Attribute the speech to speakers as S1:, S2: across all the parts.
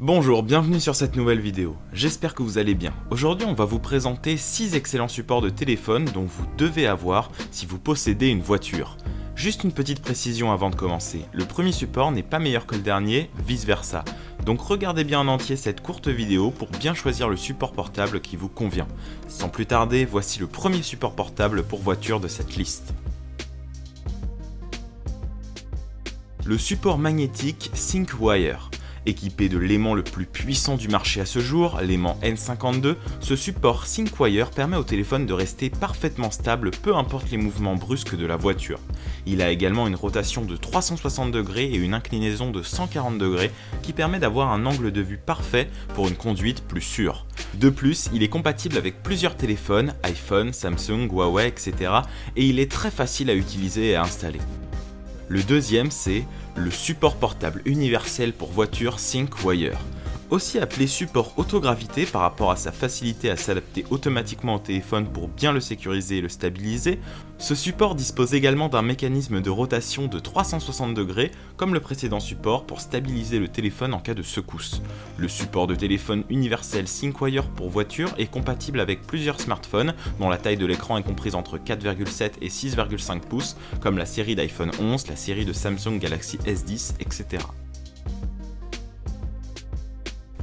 S1: Bonjour, bienvenue sur cette nouvelle vidéo, j'espère que vous allez bien. Aujourd'hui on va vous présenter 6 excellents supports de téléphone dont vous devez avoir si vous possédez une voiture. Juste une petite précision avant de commencer, le premier support n'est pas meilleur que le dernier, vice versa. Donc regardez bien en entier cette courte vidéo pour bien choisir le support portable qui vous convient. Sans plus tarder, voici le premier support portable pour voiture de cette liste. Le support magnétique ThinkWire. Équipé de l'aimant le plus puissant du marché à ce jour, l'aimant N52, ce support ThinkWire permet au téléphone de rester parfaitement stable peu importe les mouvements brusques de la voiture. Il a également une rotation de 360 degrés et une inclinaison de 140 degrés qui permet d'avoir un angle de vue parfait pour une conduite plus sûre. De plus, il est compatible avec plusieurs téléphones, iPhone, Samsung, Huawei, etc. et il est très facile à utiliser et à installer. Le deuxième, c'est le support portable universel pour voiture ThinkWire. Aussi appelé support autogravité par rapport à sa facilité à s'adapter automatiquement au téléphone pour bien le sécuriser et le stabiliser, ce support dispose également d'un mécanisme de rotation de 360 degrés comme le précédent support pour stabiliser le téléphone en cas de secousse. Le support de téléphone universel ThinkWire pour voiture est compatible avec plusieurs smartphones dont la taille de l'écran est comprise entre 4,7 et 6,5 pouces comme la série d'iPhone 11, la série de Samsung Galaxy S10, etc.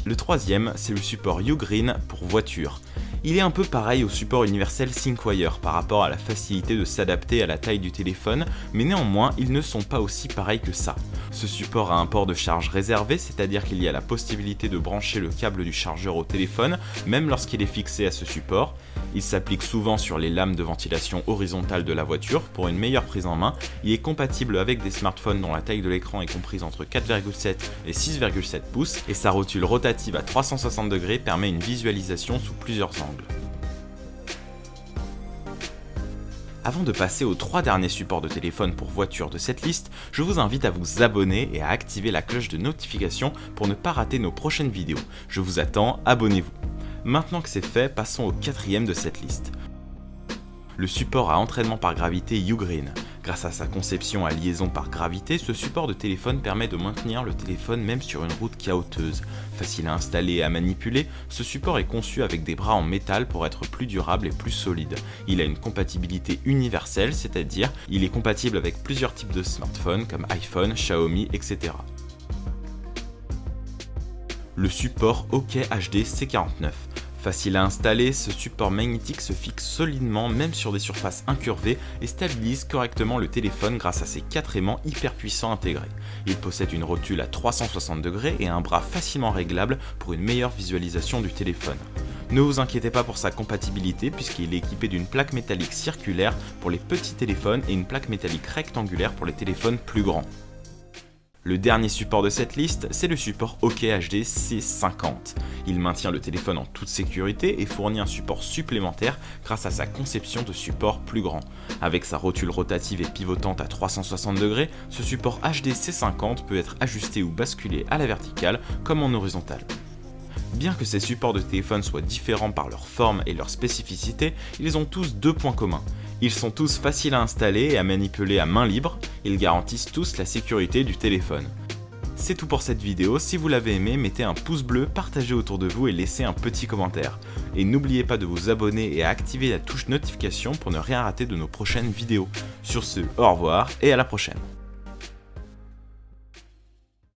S1: Le troisième, c'est le support Ugreen pour voiture. Il est un peu pareil au support universel ThinkWire par rapport à la facilité de s'adapter à la taille du téléphone, mais néanmoins ils ne sont pas aussi pareils que ça. Ce support a un port de charge réservé, c'est-à-dire qu'il y a la possibilité de brancher le câble du chargeur au téléphone, même lorsqu'il est fixé à ce support. Il s'applique souvent sur les lames de ventilation horizontale de la voiture pour une meilleure prise en main. Il est compatible avec des smartphones dont la taille de l'écran est comprise entre 4,7 et 6,7 pouces et sa rotule rotative à 360 degrés permet une visualisation sous plusieurs angles. Avant de passer aux 3 derniers supports de téléphone pour voiture de cette liste, je vous invite à vous abonner et à activer la cloche de notification pour ne pas rater nos prochaines vidéos. Je vous attends, abonnez-vous. Maintenant que c'est fait, passons au 4e de cette liste. Le support à entraînement par gravité Ugreen. Grâce à sa conception à liaison par gravité, ce support de téléphone permet de maintenir le téléphone même sur une route cahoteuse. Facile à installer et à manipuler, ce support est conçu avec des bras en métal pour être plus durable et plus solide. Il a une compatibilité universelle, c'est-à-dire il est compatible avec plusieurs types de smartphones comme iPhone, Xiaomi, etc. Le support OK HD C49. Facile à installer, ce support magnétique se fixe solidement même sur des surfaces incurvées et stabilise correctement le téléphone grâce à ses 4 aimants hyper puissants intégrés. Il possède une rotule à 360 degrés et un bras facilement réglable pour une meilleure visualisation du téléphone. Ne vous inquiétez pas pour sa compatibilité puisqu'il est équipé d'une plaque métallique circulaire pour les petits téléphones et une plaque métallique rectangulaire pour les téléphones plus grands. Le dernier support de cette liste, c'est le support OK HD C50. Il maintient le téléphone en toute sécurité et fournit un support supplémentaire grâce à sa conception de support plus grand. Avec sa rotule rotative et pivotante à 360 degrés, ce support HD C50 peut être ajusté ou basculé à la verticale comme en horizontale. Bien que ces supports de téléphone soient différents par leur forme et leur spécificité, ils ont tous 2 points communs. Ils sont tous faciles à installer et à manipuler à main libre, ils garantissent tous la sécurité du téléphone. C'est tout pour cette vidéo, si vous l'avez aimé, mettez un pouce bleu, partagez autour de vous et laissez un petit commentaire. Et n'oubliez pas de vous abonner et à activer la touche notification pour ne rien rater de nos prochaines vidéos. Sur ce, au revoir et à la prochaine.